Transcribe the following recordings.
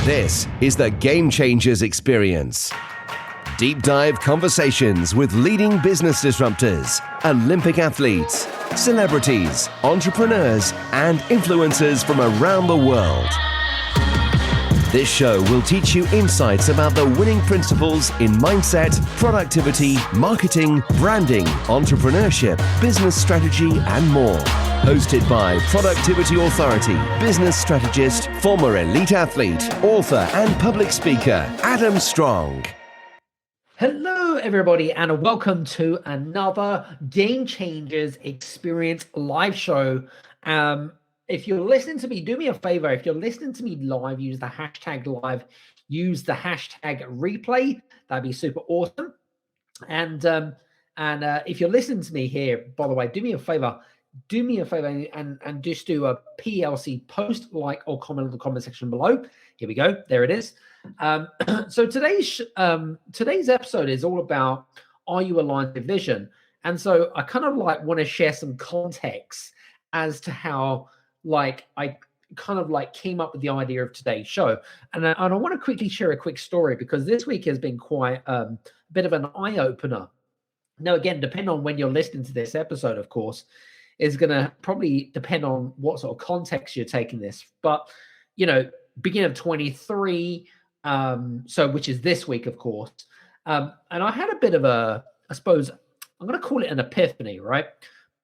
This is the Game Changers Experience. Deep dive conversations with leading business disruptors, Olympic athletes, celebrities, entrepreneurs, and influencers from around the world. This show will teach you insights about the winning principles in mindset, productivity, marketing, branding, entrepreneurship, business strategy, and more. Hosted by Productivity Authority, business strategist, former elite athlete, author, and public speaker, Adam Strong. Hello, everybody, and welcome to another Game Changers Experience live show. If you're listening to me, do me a favor. If you're listening to me live, use the hashtag live, use the hashtag replay. That'd be super awesome. And if you're listening to me here, by the way, do me a favor and just do a PLC post, like, or comment in the comment section below. Here we go. There it is. So today's episode is all about, are you aligned with vision? And so I kind of want to share some context as to how I kind of came up with the idea of today's show. And I want to quickly share a quick story, because this week has been quite a bit of an eye-opener. Now, again, depending on when you're listening to this episode, of course, is going to probably depend on what sort of context you're taking this. But, beginning of 23, which is this week, of course. And I had a bit of a, I suppose, I'm going to call it an epiphany, right?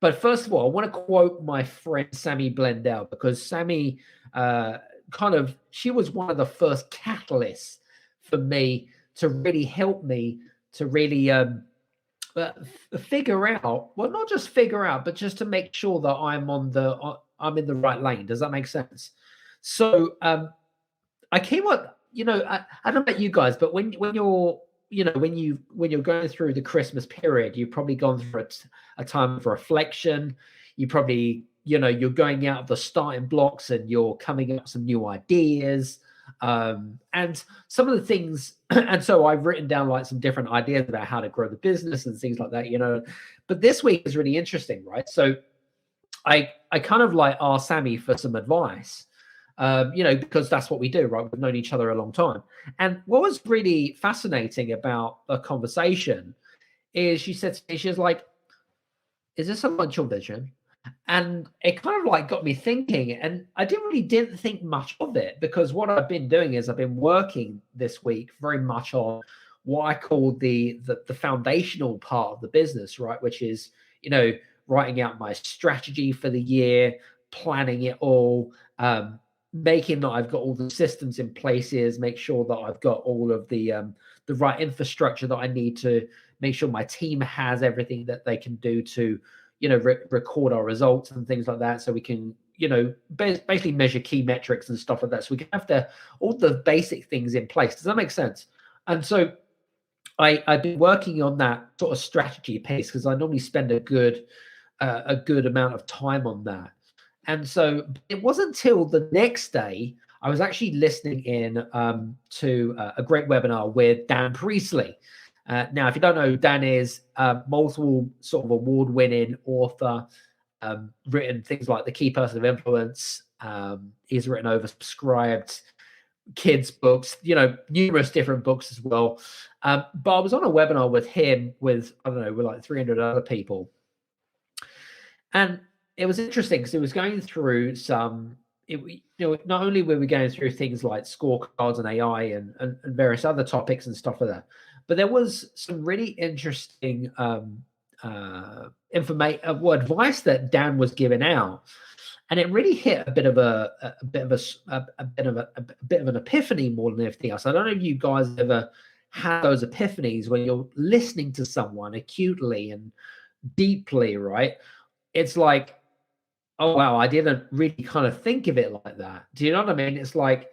But first of all, I want to quote my friend Sammy Blendell, because Sammy she was one of the first catalysts for me to really help me to really figure out, well, not just figure out, but just to make sure that I'm in the right lane. Does that make sense? So I came up, I don't know about you guys, but when you're going through the Christmas period, you've probably gone through a time of reflection. You probably, you're going out of the starting blocks and you're coming up with some new ideas. And some of the things, and so I've written down some different ideas about how to grow the business and things like that, but this week is really interesting, right? So I kind of asked Sammy for some advice, because that's what we do, right? We've known each other a long time. And what was really fascinating about the conversation is she said to me, she was like, is this a lunch vision? And it kind of got me thinking, and I didn't think much of it, because what I've been doing is I've been working this week very much on what I call the foundational part of the business, right? Which is, writing out my strategy for the year, planning it all, making that I've got all the systems in places, make sure that I've got all of the right infrastructure that I need to make sure my team has everything that they can do to, record our results and things like that. So we can, basically measure key metrics and stuff like that. So we can have all the basic things in place. Does that make sense? And so I've been working on that sort of strategy piece, because I normally spend a good amount of time on that. And so it wasn't until the next day I was actually listening in to a great webinar with Dan Priestley. Now, if you don't know, Dan is multiple sort of award-winning author, written things like The Key Person of Influence. He's written oversubscribed kids' books, numerous different books as well. But I was on a webinar with him with 300 other people. And it was interesting because it was going through not only were we going through things like scorecards and AI and various other topics and stuff like that, but there was some really interesting advice that Dan was giving out, and it really hit a bit of an epiphany more than anything else. I don't know if you guys ever had those epiphanies when you're listening to someone acutely and deeply, right? It's like, oh wow, I didn't really kind of think of it like that. Do you know what I mean? It's like,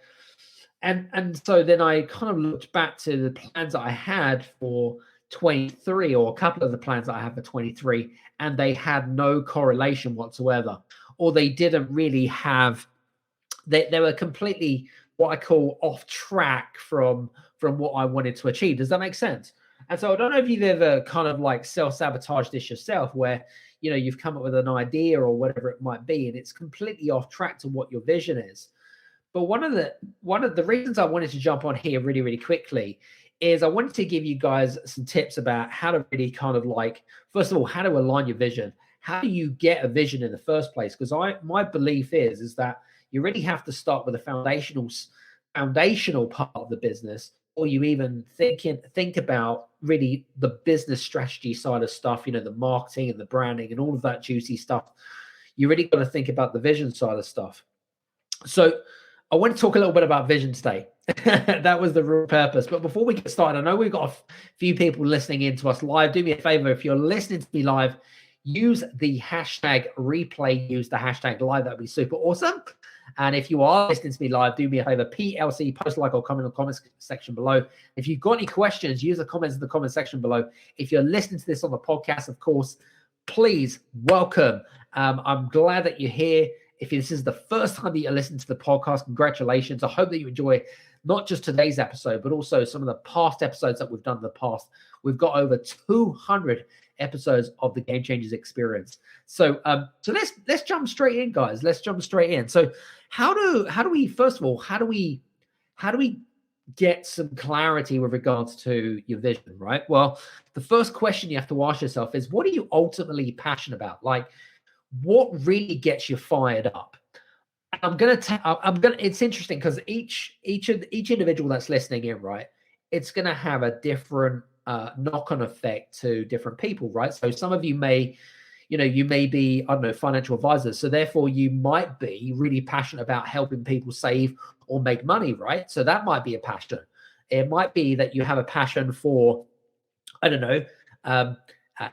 and so then I kind of looked back to the plans that I had for 23, or a couple of the plans that I had for 23, and they had no correlation whatsoever, or they didn't really have, they were completely what I call off track from what I wanted to achieve. Does that make sense? And so I don't know if you've ever kind of self-sabotaged this yourself, where you've come up with an idea or whatever it might be, and it's completely off track to what your vision is. But one of the reasons I wanted to jump on here really, really quickly is I wanted to give you guys some tips about how to really kind of like, first of all, how to align your vision. How do you get a vision in the first place? Because my belief is that you really have to start with a foundational part of the business, or you even think about really the business strategy side of stuff, the marketing and the branding and all of that juicy stuff. You really got to think about the vision side of stuff. So I want to talk a little bit about vision today. That was the real purpose. But before we get started, I know we've got a few people listening in to us live. Do me a favor, if you're listening to me live, use the hashtag replay, use the hashtag live. That'd be super awesome. And if you are listening to me live, do me a favor, PLC, post, like, or comment in the comments section below. If you've got any questions, use the comments in the comment section below. If you're listening to this on the podcast, of course, please welcome. I'm glad that you're here. If this is the first time that you're listening to the podcast, congratulations. I hope that you enjoy not just today's episode, but also some of the past episodes that we've done in the past. We've got over 200 episodes of the Game Changers experience. So let's jump straight in, guys. Let's jump straight in. So how do we, first of all, how do we get some clarity with regards to your vision, right? Well, the first question you have to ask yourself is, what are you ultimately passionate about? Like, what really gets you fired up? It's interesting because each individual that's listening in, right, it's gonna have a different knock-on effect to different people, right? So some of you may, you may be, I don't know, financial advisors. So therefore you might be really passionate about helping people save or make money, right? So that might be a passion. It might be that you have a passion for, I don't know,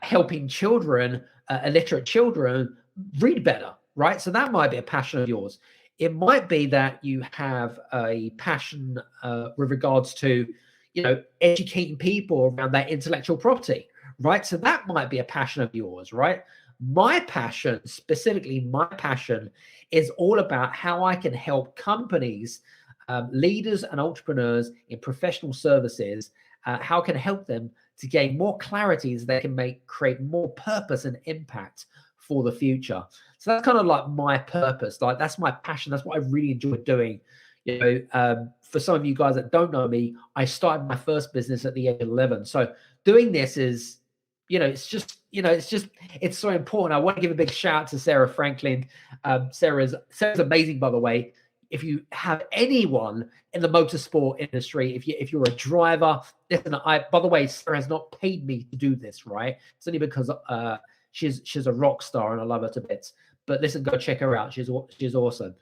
helping children, illiterate children, read better, right? So that might be a passion of yours. It might be that you have a passion with regards to, educating people around that intellectual property, right? So that might be a passion of yours, right? My passion, specifically, my passion is all about how I can help companies, leaders and entrepreneurs in professional services, how can I help them to gain more clarity so they can create more purpose and impact for the future. So that's kind of like my purpose. Like, that's my passion. That's what I really enjoy doing. For some of you guys that don't know me, I started my first business at the age of 11. So doing this is, it's so important. I want to give a big shout out to Sarah Franklin. Sarah's amazing, by the way. If you have anyone in the motorsport industry, if you're a driver, listen, by the way, Sarah has not paid me to do this, right? It's only because she's a rock star and I love her to bits. But listen, go check her out. She's awesome.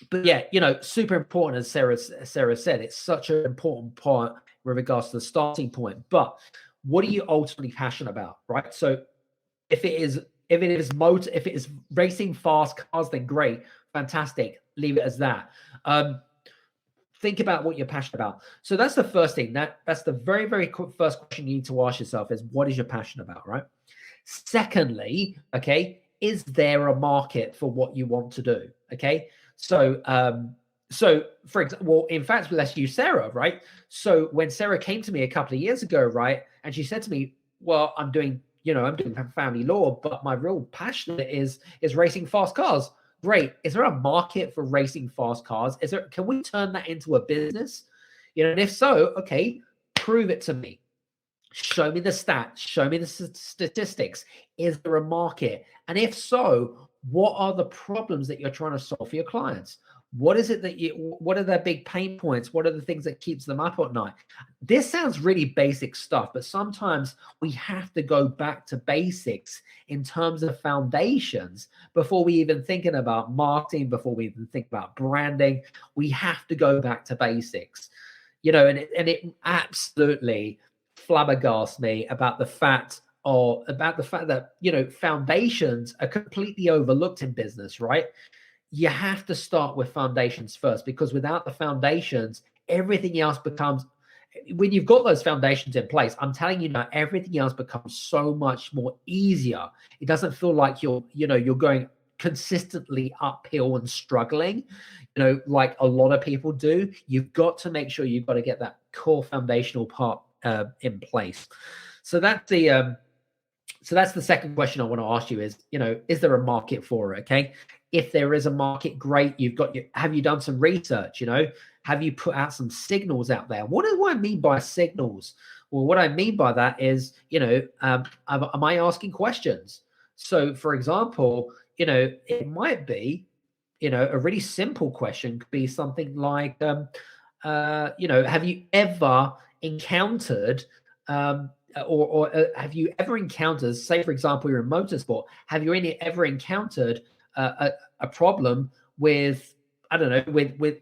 But yeah, super important, as Sarah said. It's such an important part with regards to the starting point. But what are you ultimately passionate about, right? So if it is racing fast cars, then great, fantastic. Leave it as that. Think about what you're passionate about. So that's the first thing. That's the very, very first question you need to ask yourself is, what is your passion about, right? Secondly, okay, is there a market for what you want to do? Okay, so for example, well, in fact, let's use Sarah, right? So when Sarah came to me a couple of years ago, right, and she said to me, well, I'm doing family law, but my real passion is racing fast cars. Great. Is there a market for racing fast cars? Can we turn that into a business? And if so, okay, prove it to me. Show me the stats. Show me the statistics. Is there a market? And if so, what are the problems that you're trying to solve for your clients? What is it what are their big pain points? What are the things that keeps them up at night? This sounds really basic stuff, but sometimes we have to go back to basics in terms of foundations before we even thinking about marketing, before we even think about branding. We have to go back to basics, and it absolutely flabbergasts me about the fact that, foundations are completely overlooked in business, right? You have to start with foundations first, because without the foundations, everything else becomes, when you've got those foundations in place, I'm telling you now, everything else becomes so much more easier. It doesn't feel like you're going consistently uphill and struggling, like a lot of people do. You've got to make sure you've got to get that core foundational part in place. So that's the second question I want to ask you is there a market for it? Okay. if there is a market, great. Have you done some research? Have you put out some signals out there? What do I mean by signals? Well, what I mean by that is, am I asking questions? So, for example, it might be, a really simple question could be something like, have you ever encountered, or have you ever encountered, say, for example, you're in motorsport, have you ever encountered a problem with, I don't know, with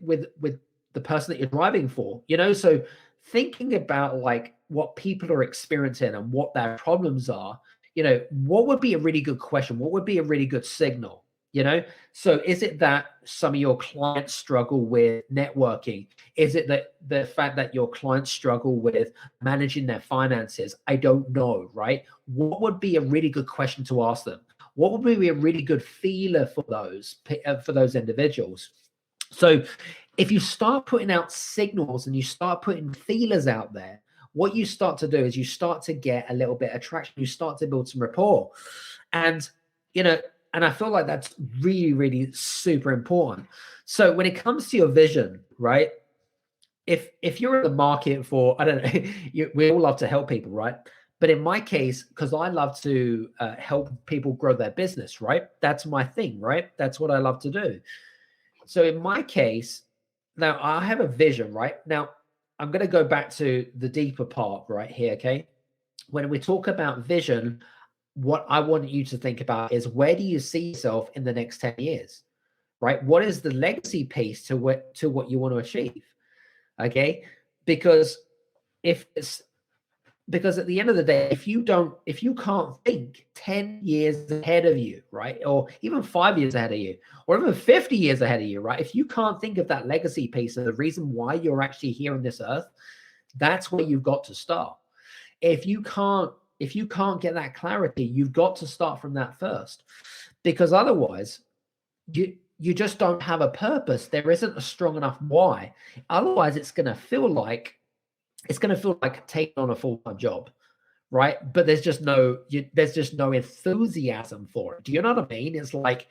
the person that you're driving for? So thinking about like what people are experiencing and what their problems are, what would be a really good question? What would be a really good signal? So is it that some of your clients struggle with networking? Is it that the fact that your clients struggle with managing their finances? I don't know, right? What would be a really good question to ask them? What would be a really good feeler for those individuals? So if you start putting out signals and you start putting feelers out there, what you start to do is you start to get a little bit of traction. You start to build some rapport. And, and I feel like that's really, really super important. So when it comes to your vision, right? If you're in the market for, I don't know, we all love to help people, right? But in my case, because I love to help people grow their business, right? That's my thing, right? That's what I love to do. So in my case, now I have a vision, right? Now I'm going to go back to the deeper part right here, okay? When we talk about vision, what I want you to think about is, where do you see yourself in the next 10 years, right? What is the legacy piece to what you want to achieve? Okay, because because at the end of the day, if you can't think 10 years ahead of you, right, or even 5 years ahead of you, or even 50 years ahead of you, right, if you can't think of that legacy piece and the reason why you're actually here on this earth, that's where you've got to start. If you can't get that clarity, you've got to start from that first, because otherwise you just don't have a purpose. There isn't a strong enough why. Otherwise, it's going to feel like taking on a full-time job, right? But there's just no enthusiasm for it. Do you know what I mean? It's like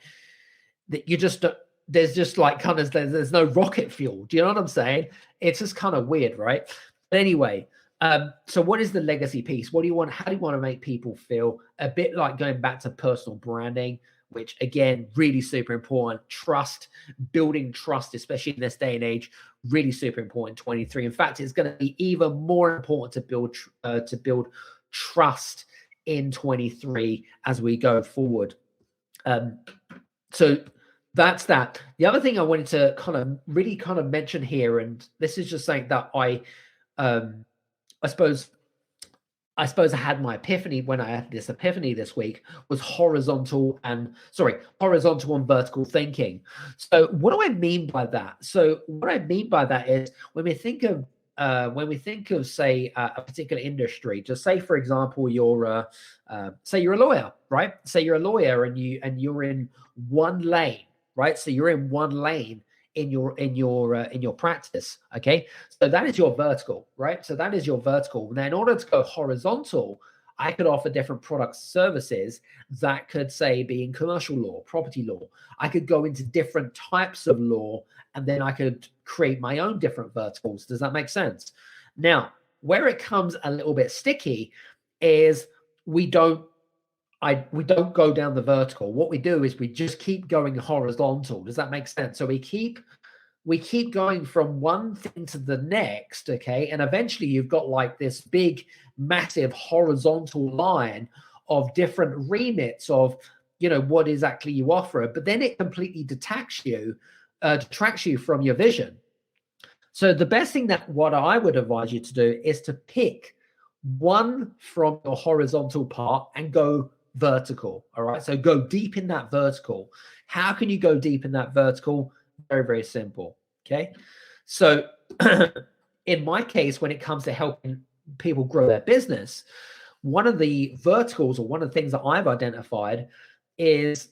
that you just don't, there's just like kind of there's no rocket fuel. Do you know what I'm saying? It's just kind of weird, right? But anyway, so what is the legacy piece? What do you want? How do you want to make people feel? A bit like going back to personal branding, which again, really super important. Trust, building trust, especially in this day and age, really super important. 23. In fact, it's going to be even more important to build trust in 23 as we go forward. So that's that. The other thing I wanted to kind of mention here, and this is just something that I suppose I had my epiphany when I had this epiphany this week, was horizontal and vertical thinking. So what do I mean by that? So what I mean by that is, when we think of say a particular industry, just say for example say you're a lawyer, right? Say you're a lawyer and you're in one lane, right? So you're in one lane in your practice. Okay, so that is your vertical, right? So that is your vertical. Now in order to go horizontal, I could offer different products, services that could say be in commercial law, property law. I could go into different types of law, and then I could create my own different verticals. Does that make sense? Now where it comes a little bit sticky is we don't go down the vertical. What we do is we just keep going horizontal. Does that make sense? So we keep going from one thing to the next, okay? And eventually you've got like this big, massive horizontal line of different remits of, what exactly you offer. But then it completely detracts you from your vision. So the best thing what I would advise you to do is to pick one from your horizontal part and go vertical. All right, so go deep in that vertical. How can you go deep in that vertical? Very, very simple. Okay, so in my case, when it comes to helping people grow their business, one of the verticals, or one of the things that I've identified, is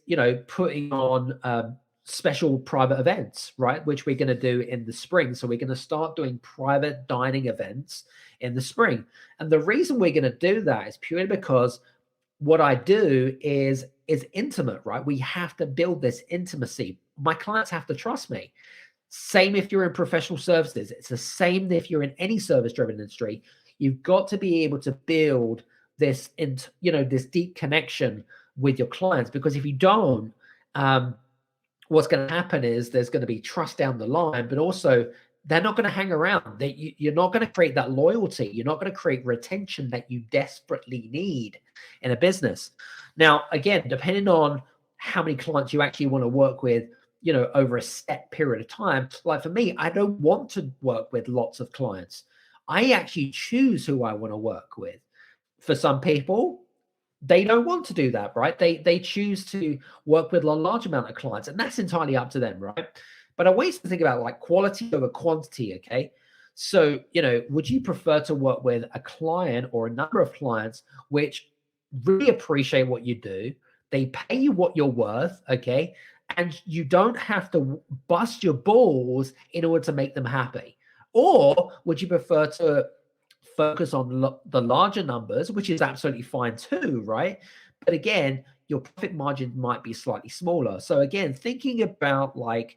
putting on special private events, right, which we're going to do in the spring. So we're going to start doing private dining events in the spring. And the reason we're going to do that is purely because what I do is intimate, right? We have to build this intimacy. My clients have to trust me. Same if you're in professional services. It's the same if you're in any service-driven industry. You've got to be able to build this, this deep connection with your clients, because if you don't, what's going to happen is there's going to be trust down the line, but also they're not going to hang around. You're not going to create that loyalty. You're not going to create retention that you desperately need in a business. Now, again, depending on how many clients you actually want to work with, over a set period of time. Like for me, I don't want to work with lots of clients. I actually choose who I want to work with. For some people, they don't want to do that, right? They choose to work with a large amount of clients, and that's entirely up to them, right? But I always think about like quality over quantity, okay? So, would you prefer to work with a client or a number of clients which really appreciate what you do? They pay you what you're worth, okay? And you don't have to bust your balls in order to make them happy? Or would you prefer to focus on the larger numbers, which is absolutely fine too, right? But again, your profit margin might be slightly smaller. So again, thinking about like,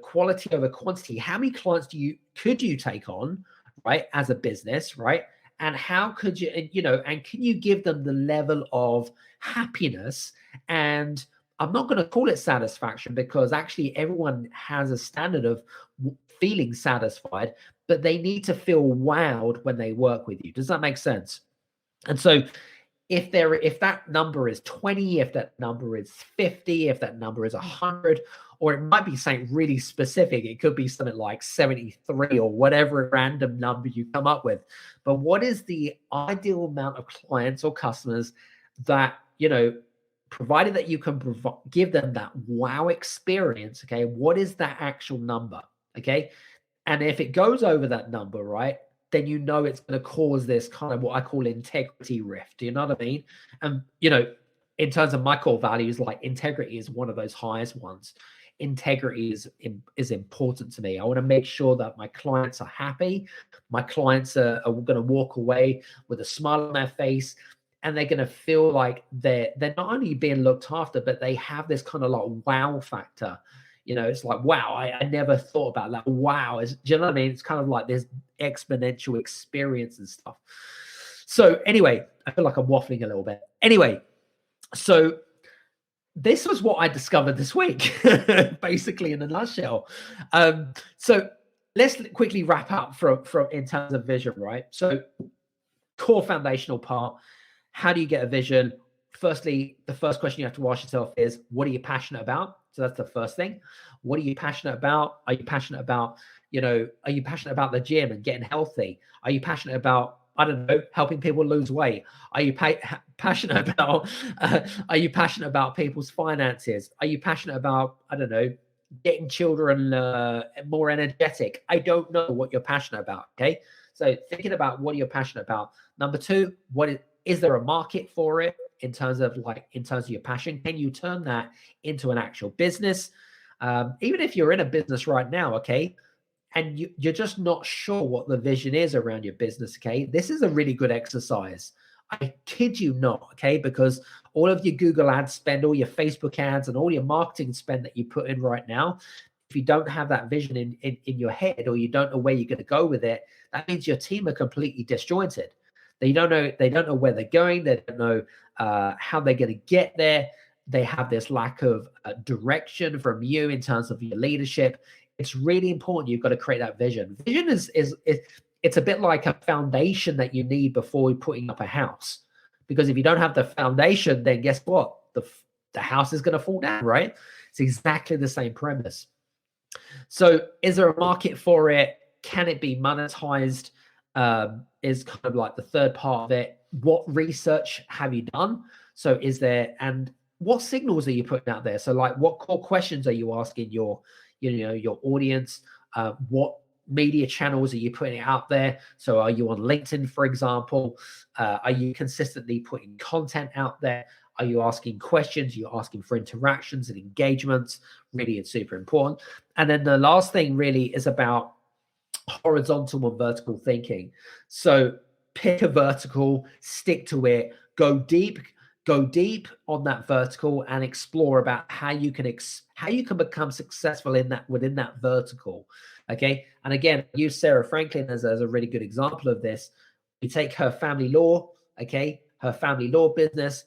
quality over quantity, how many clients could you take on, right, as a business, right? And how could you, and can you give them the level of happiness? And I'm not going to call it satisfaction, because actually everyone has a standard of feeling satisfied, but they need to feel wowed when they work with you. Does that make sense? And so if that number is 20, if that number is 50, if that number is 100, or it might be something really specific, it could be something like 73 or whatever random number you come up with. But what is the ideal amount of clients or customers that, provided that you can give them that wow experience, okay, what is that actual number, okay? And if it goes over that number, right, then it's going to cause this kind of what I call integrity rift. Do you know what I mean? And, in terms of my core values, like integrity is one of those highest ones. Integrity is important to me. I want to make sure that my clients are happy. My clients are going to walk away with a smile on their face, and they're going to feel like they're not only being looked after, but they have this kind of like wow factor. It's like, wow, I never thought about that. Wow. Do you know what I mean? It's kind of like this exponential experience and stuff. So anyway, I feel like I'm waffling a little bit. Anyway, so this was what I discovered this week, basically in a nutshell. So let's quickly wrap up from in terms of vision, right? So core foundational part. How do you get a vision? Firstly, the first question you have to ask yourself is, what are you passionate about? So that's the first thing. What are you passionate about? Are you passionate about, are you passionate about the gym and getting healthy? Are you passionate about, I don't know, helping people lose weight? Are you passionate about, are you passionate about people's finances? Are you passionate about, I don't know, getting children more energetic? I don't know what you're passionate about, okay? So thinking about what you're passionate about. Number two, is there a market for it in terms of your passion? Can you turn that into an actual business? Even if you're in a business right now, okay, and you're just not sure what the vision is around your business, okay, this is a really good exercise. I kid you not, okay, because all of your Google ads spend, all your Facebook ads, and all your marketing spend that you put in right now, if you don't have that vision in your head, or you don't know where you're going to go with it, that means your team are completely disjointed. They don't know where they're going. They don't know how they're going to get there. They have this lack of direction from you in terms of your leadership. It's really important. You've got to create that vision. Vision is it's a bit like a foundation that you need before putting up a house. Because if you don't have the foundation, then guess what? The house is going to fall down, right? It's exactly the same premise. So is there a market for it? Can it be monetized? Is kind of like the third part of it. What research have you done? So and what signals are you putting out there? So like, what core questions are you asking your audience? What media channels are you putting out there? So are you on LinkedIn, for example? Are you consistently putting content out there? Are you asking questions? You're asking for interactions and engagements. Really, it's super important. And then the last thing really is about horizontal and vertical thinking. So pick a vertical, stick to it, go deep, go deep on that vertical and explore about how you can become successful in that within that vertical. Okay. And again, use Sarah Franklin as a really good example of this. We take her family law, okay, her family law business.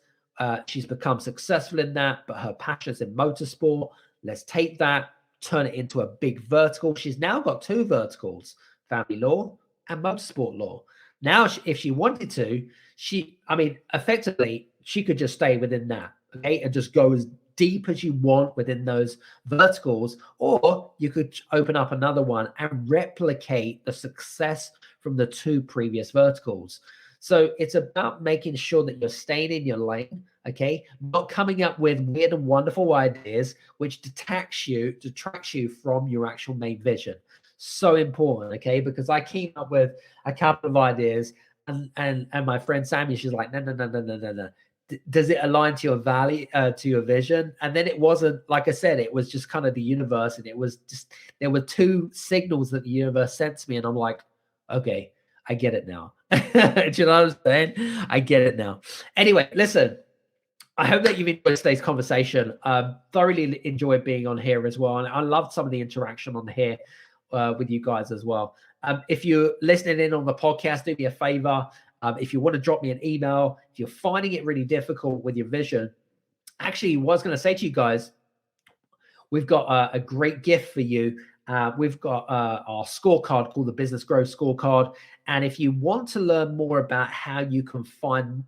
She's become successful in that, but her passion's in motorsport. Let's take that, turn it into a big vertical. She's now got 2 verticals, family law and motorsport law. Now, if she wanted to, effectively, she could just stay within that, okay, and just go as deep as you want within those verticals, or you could open up another one and replicate the success from the 2 previous verticals. So it's about making sure that you're staying in your lane, okay, not coming up with weird and wonderful ideas which detracts you from your actual main vision. So important, okay, because I came up with a couple of ideas, and my friend Sammy, she's like, no. Does it align to your value, to your vision? And then it wasn't, like I said, it was just kind of the universe, and it was just, there were 2 signals that the universe sent to me, and I'm like, okay, I get it now. Do you know what I'm saying? I get it now. Anyway, listen, I hope that you've enjoyed today's conversation. Thoroughly enjoyed being on here as well. And I loved some of the interaction on here with you guys as well. If you're listening in on the podcast, do me a favor. If you want to drop me an email, if you're finding it really difficult with your vision, actually, what I was going to say to you guys, we've got a great gift for you. We've got our scorecard called the Business Growth Scorecard. And if you want to learn more about how you can find,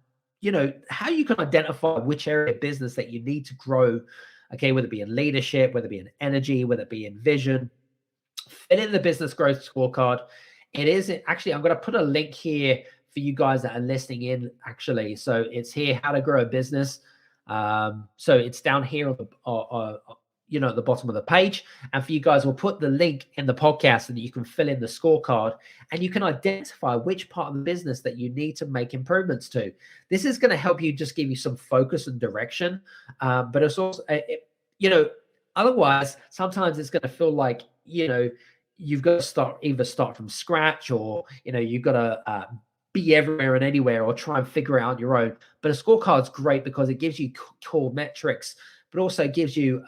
how you can identify which area of business that you need to grow, okay, whether it be in leadership, whether it be in energy, whether it be in vision, fill in the Business Growth Scorecard. It is actually, I'm going to put a link here for you guys that are listening in, actually. So it's here, how to grow a business. So it's down here on the, at the bottom of the page. And for you guys, we'll put the link in the podcast so that you can fill in the scorecard and you can identify which part of the business that you need to make improvements to. This is going to help you, just give you some focus and direction. But it's also, otherwise, sometimes it's going to feel like, you've got to either start from scratch, or, you've got to be everywhere and anywhere, or try and figure it out on your own. But a scorecard's great because it gives you core metrics, but also gives you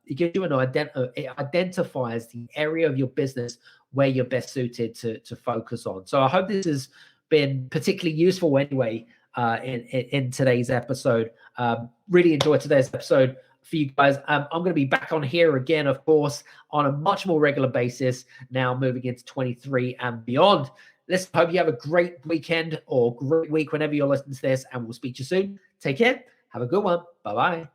it identifies the area of your business where you're best suited to focus on. So I hope this has been particularly useful anyway in today's episode. Really enjoyed today's episode for you guys. I'm going to be back on here again, of course, on a much more regular basis now, moving into 23 and beyond. Listen, hope you have a great weekend or great week whenever you're listening to this, and we'll speak to you soon. Take care. Have a good one. Bye-bye.